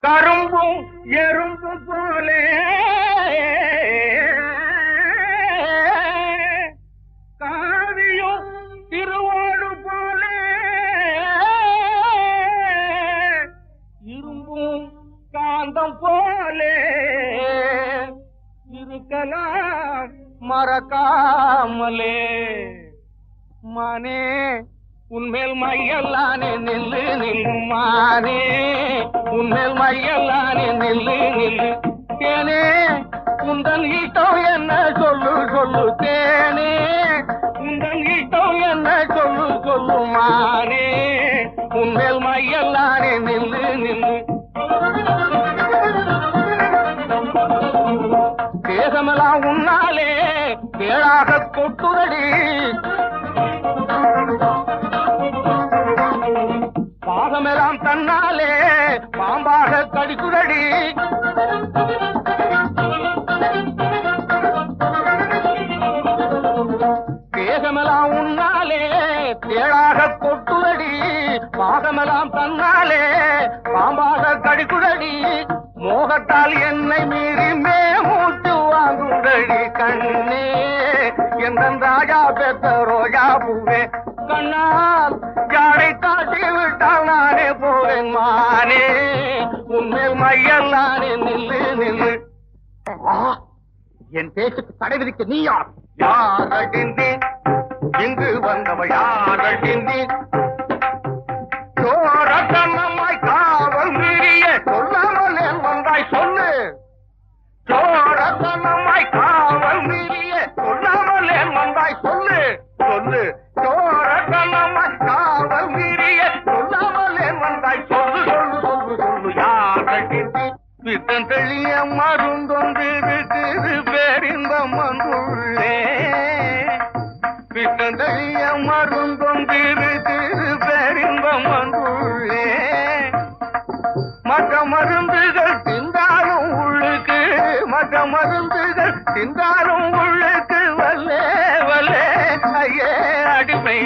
கரும்பும் எறும்பு போலே காவியும் திருவோடு போலே இரும்பும் காந்தம் போலே இருக்கலாம் மறக்காமலே மானே உன்மேல் மையல்லானே நில்லு நில்லு மானே உன்மேல் மையல்லானே நில்லு நில்லு தேனே உந்தன் ஈட்டம் என்ன சொல்லு சொல்லு தேனே உந்தன் ஈட்டம் என்ன சொல்லு சொல்லு மானே உன்மேல் மையல்லானே நில்லு நில்லு தேகமெல்லாம் உன்னாலே கேளாக கொட்டுதடி பாகமெல்லாம் தன்னாலே பாம்பாக கடிக்குதடி தேகமெல்லாம் உன்னாலே தேளாக கொட்டுதடி பாகமெல்லாம் தன்னாலே பாம்பாக கடிக்குதடி மோகத்தால் என்னை மீறி மூச்சு வாங்குதடி கண்ணே எந்த ராஜா பெற்ற ரோஜா பூவே கண்ணால் யாரை காட்டி விட்டால் நானே போவேன் மானே உன்மேல் மையல்லானே நில்லு நில்லு என் பேச்சுக்கு தடை விதிக்க நீ யார் யாரடிந்தி இங்கு வந்தவள் யாரடிந்தி சோரத்தனமாய் காவல் மீறிய சொல்லாமல் என் வந்தாய் சொல்லு சோரத்தனமாய் காவல் மீறிய சொல்லாமல் என் வந்தாய் சொல்லு சொல்லு சோரத்தனமாய் காவல் மீறிய சொல்லாமல் என் வந்தாய் சொல்லு சொல்லு சொல்லு சொல்லு யாரடிந்தி வித்தன் தெளிய மருந்தொன்று இருக்குது பேரின்பம் வந்துள்ளே வித்தன் தெளிய மருந்தொன்று இருக்குது பேரின்பம் வந்துள்ளே மற்ற மருந்துகள் தின்றாலும் உள்ளுக்கு மற்ற மருந்துகள் தின்றாலும் உள்ளுக்கு வல்லே வல்லே ஐயே அடிமை